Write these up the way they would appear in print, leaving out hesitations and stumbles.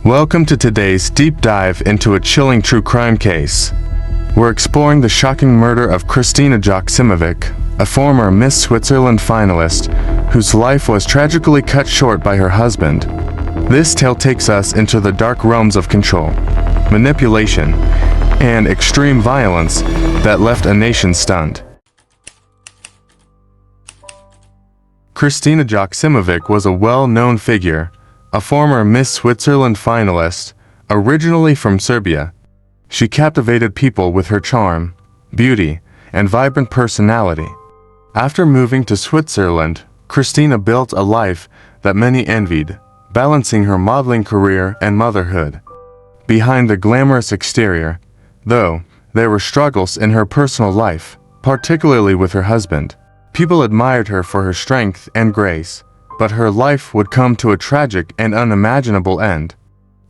Welcome to today's deep dive into a chilling true crime case. We're exploring the shocking murder of Kristina Joksimovic, a former Miss Switzerland finalist whose life was tragically cut short by her husband. This tale takes us into the dark realms of control, manipulation, and extreme violence that left a nation stunned. Kristina Joksimovic was a well-known figure, a former Miss Switzerland finalist, originally from Serbia. She captivated people with her charm, beauty, and vibrant personality. After moving to Switzerland, Kristina built a life that many envied, balancing her modeling career and motherhood. Behind the glamorous exterior, though, there were struggles in her personal life, particularly with her husband. People admired her for her strength and grace, but her life would come to a tragic and unimaginable end.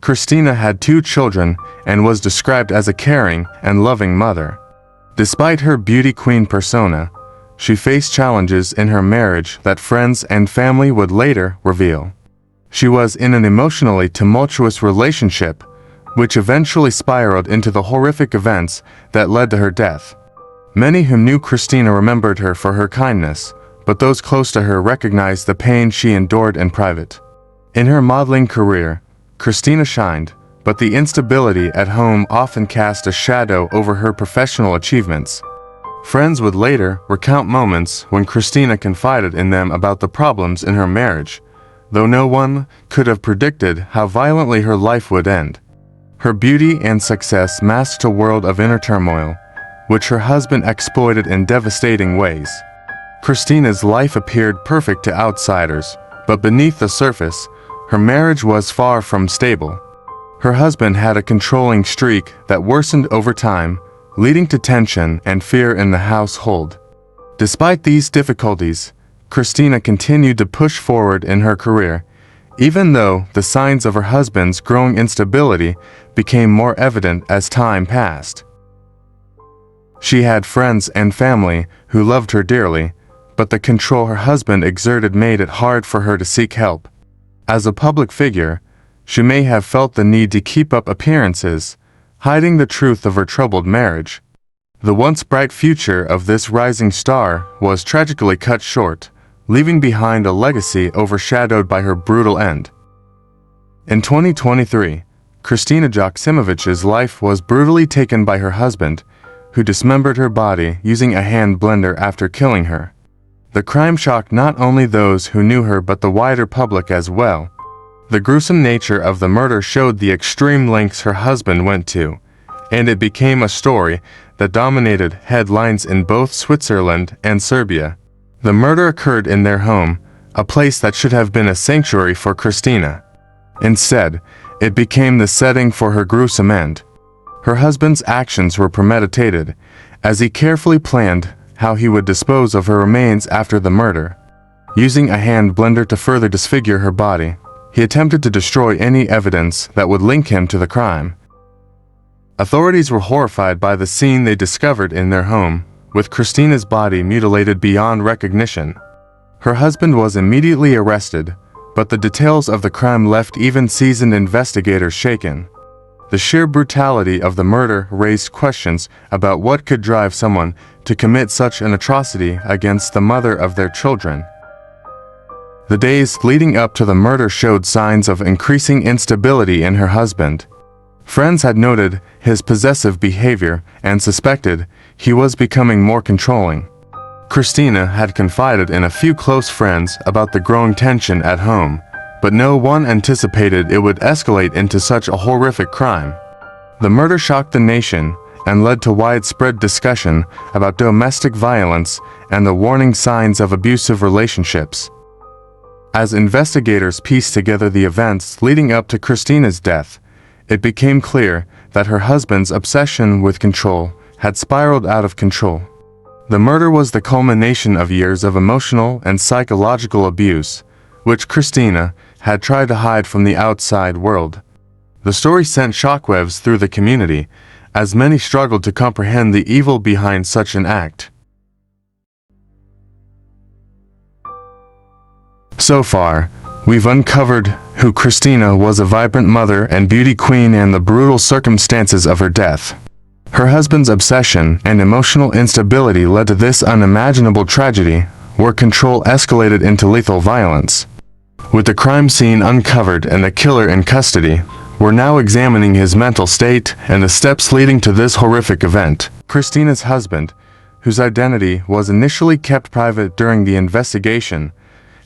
Kristina had 2 children and was described as a caring and loving mother. Despite her beauty queen persona, she faced challenges in her marriage that friends and family would later reveal. She was in an emotionally tumultuous relationship, which eventually spiraled into the horrific events that led to her death. Many who knew Kristina remembered her for her kindness, but those close to her recognized the pain she endured in private. In her modeling career, Kristina shined, but the instability at home often cast a shadow over her professional achievements. Friends would later recount moments when Kristina confided in them about the problems in her marriage, though no one could have predicted how violently her life would end. Her beauty and success masked a world of inner turmoil, which her husband exploited in devastating ways. Kristina's life appeared perfect to outsiders, but beneath the surface, her marriage was far from stable. Her husband had a controlling streak that worsened over time, leading to tension and fear in the household. Despite these difficulties, Kristina continued to push forward in her career, even though the signs of her husband's growing instability became more evident as time passed. She had friends and family who loved her dearly, but the control her husband exerted made it hard for her to seek help. As a public figure, she may have felt the need to keep up appearances, hiding the truth of her troubled marriage. The once bright future of this rising star was tragically cut short, leaving behind a legacy overshadowed by her brutal end. In 2023, Kristina Joksimovic's life was brutally taken by her husband, who dismembered her body using a hand blender after killing her. The crime shocked not only those who knew her but the wider public as well. The gruesome nature of the murder showed the extreme lengths her husband went to, and it became a story that dominated headlines in both Switzerland and Serbia. The murder occurred in their home, a place that should have been a sanctuary for Kristina. Instead, it became the setting for her gruesome end. Her husband's actions were premeditated, as he carefully planned how he would dispose of her remains after the murder. Using a hand blender to further disfigure her body, he attempted to destroy any evidence that would link him to the crime. Authorities were horrified by the scene they discovered in their home, with Kristina's body mutilated beyond recognition. Her husband was immediately arrested, but the details of the crime left even seasoned investigators shaken. The sheer brutality of the murder raised questions about what could drive someone to commit such an atrocity against the mother of their children. The days leading up to the murder showed signs of increasing instability in her husband. Friends had noted his possessive behavior and suspected he was becoming more controlling. Kristina had confided in a few close friends about the growing tension at home, but no one anticipated it would escalate into such a horrific crime. The murder shocked the nation and led to widespread discussion about domestic violence and the warning signs of abusive relationships. As investigators pieced together the events leading up to Kristina's death, it became clear that her husband's obsession with control had spiraled out of control. The murder was the culmination of years of emotional and psychological abuse, which Kristina had tried to hide from the outside world. The story sent shockwaves through the community, as many struggled to comprehend the evil behind such an act. So far, we've uncovered who Kristina was a vibrant mother and beauty queen, and the brutal circumstances of her death. Her husband's obsession and emotional instability led to this unimaginable tragedy, where control escalated into lethal violence. With the crime scene uncovered and the killer in custody, we're now examining his mental state and the steps leading to this horrific event. Kristina's husband, whose identity was initially kept private during the investigation,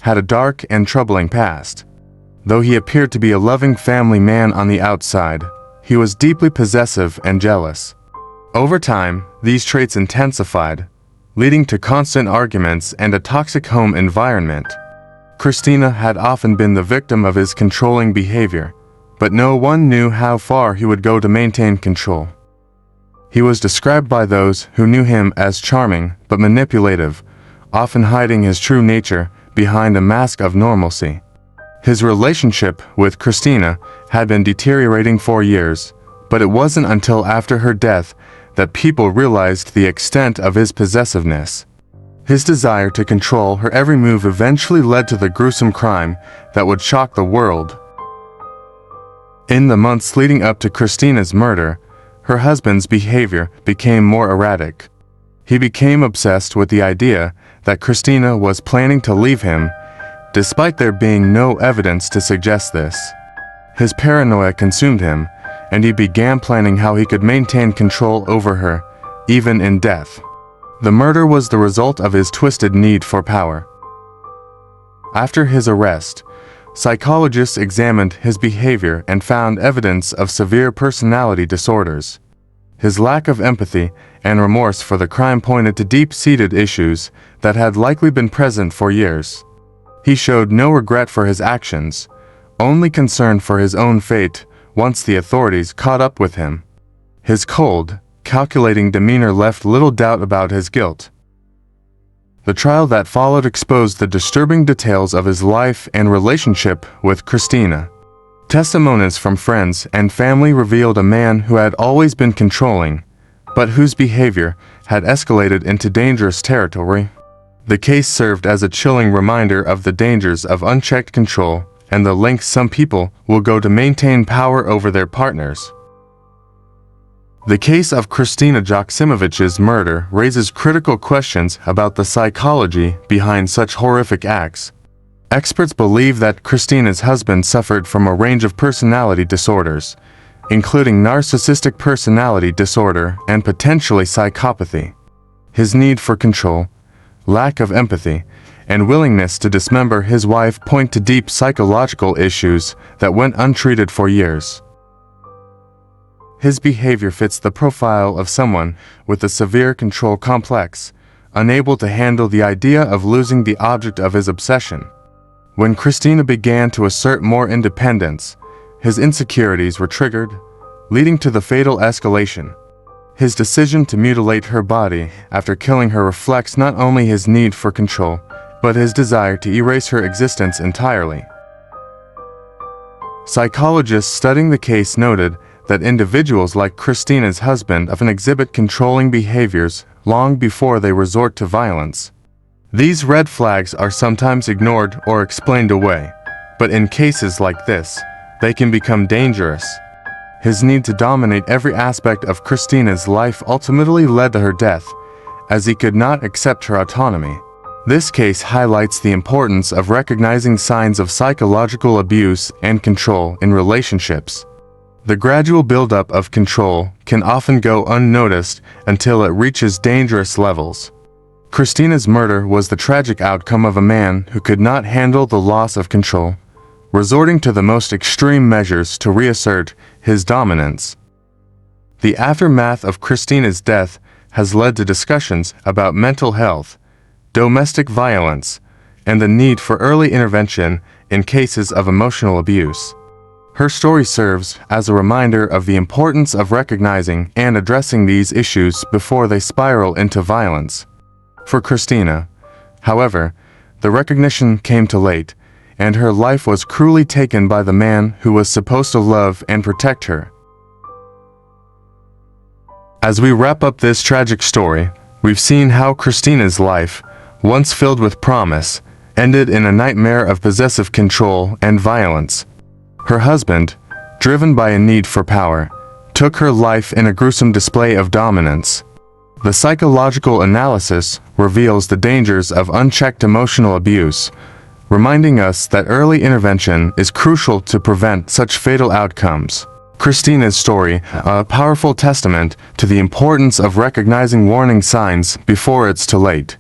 had a dark and troubling past. Though he appeared to be a loving family man on the outside, he was deeply possessive and jealous. Over time, these traits intensified, leading to constant arguments and a toxic home environment. Kristina had often been the victim of his controlling behavior, but no one knew how far he would go to maintain control. He was described by those who knew him as charming but manipulative, often hiding his true nature behind a mask of normalcy. His relationship with Kristina had been deteriorating for years, but it wasn't until after her death that people realized the extent of his possessiveness. His desire to control her every move eventually led to the gruesome crime that would shock the world. In the months leading up to Kristina's murder, her husband's behavior became more erratic. He became obsessed with the idea that Kristina was planning to leave him, despite there being no evidence to suggest this. His paranoia consumed him, and he began planning how he could maintain control over her, even in death. The murder was the result of his twisted need for power. After his arrest, psychologists examined his behavior and found evidence of severe personality disorders. His lack of empathy and remorse for the crime pointed to deep-seated issues that had likely been present for years. He showed no regret for his actions, only concern for his own fate once the authorities caught up with him. His cold, calculating demeanor left little doubt about his guilt. The trial that followed exposed the disturbing details of his life and relationship with Kristina. Testimonies from friends and family revealed a man who had always been controlling, but whose behavior had escalated into dangerous territory. The case served as a chilling reminder of the dangers of unchecked control and the lengths some people will go to maintain power over their partners. The case of Kristina Joksimovic's murder raises critical questions about the psychology behind such horrific acts. Experts believe that Kristina's husband suffered from a range of personality disorders, including narcissistic personality disorder and potentially psychopathy. His need for control, lack of empathy, and willingness to dismember his wife point to deep psychological issues that went untreated for years. His behavior fits the profile of someone with a severe control complex, unable to handle the idea of losing the object of his obsession. When Kristina began to assert more independence, his insecurities were triggered, leading to the fatal escalation. His decision to mutilate her body after killing her reflects not only his need for control, but his desire to erase her existence entirely. Psychologists studying the case noted that individuals like Kristina's husband often exhibit controlling behaviors long before they resort to violence. These red flags are sometimes ignored or explained away, but in cases like this, they can become dangerous. His need to dominate every aspect of Kristina's life ultimately led to her death, as he could not accept her autonomy. This case highlights the importance of recognizing signs of psychological abuse and control in relationships. The gradual buildup of control can often go unnoticed until it reaches dangerous levels. Kristina's murder was the tragic outcome of a man who could not handle the loss of control, resorting to the most extreme measures to reassert his dominance. The aftermath of Kristina's death has led to discussions about mental health, domestic violence, and the need for early intervention in cases of emotional abuse. Her story serves as a reminder of the importance of recognizing and addressing these issues before they spiral into violence. For Kristina, however, the recognition came too late, and her life was cruelly taken by the man who was supposed to love and protect her. As we wrap up this tragic story, we've seen how Kristina's life, once filled with promise, ended in a nightmare of possessive control and violence. Her husband, driven by a need for power, took her life in a gruesome display of dominance. The psychological analysis reveals the dangers of unchecked emotional abuse, reminding us that early intervention is crucial to prevent such fatal outcomes. Kristina's story, a powerful testament to the importance of recognizing warning signs before it's too late.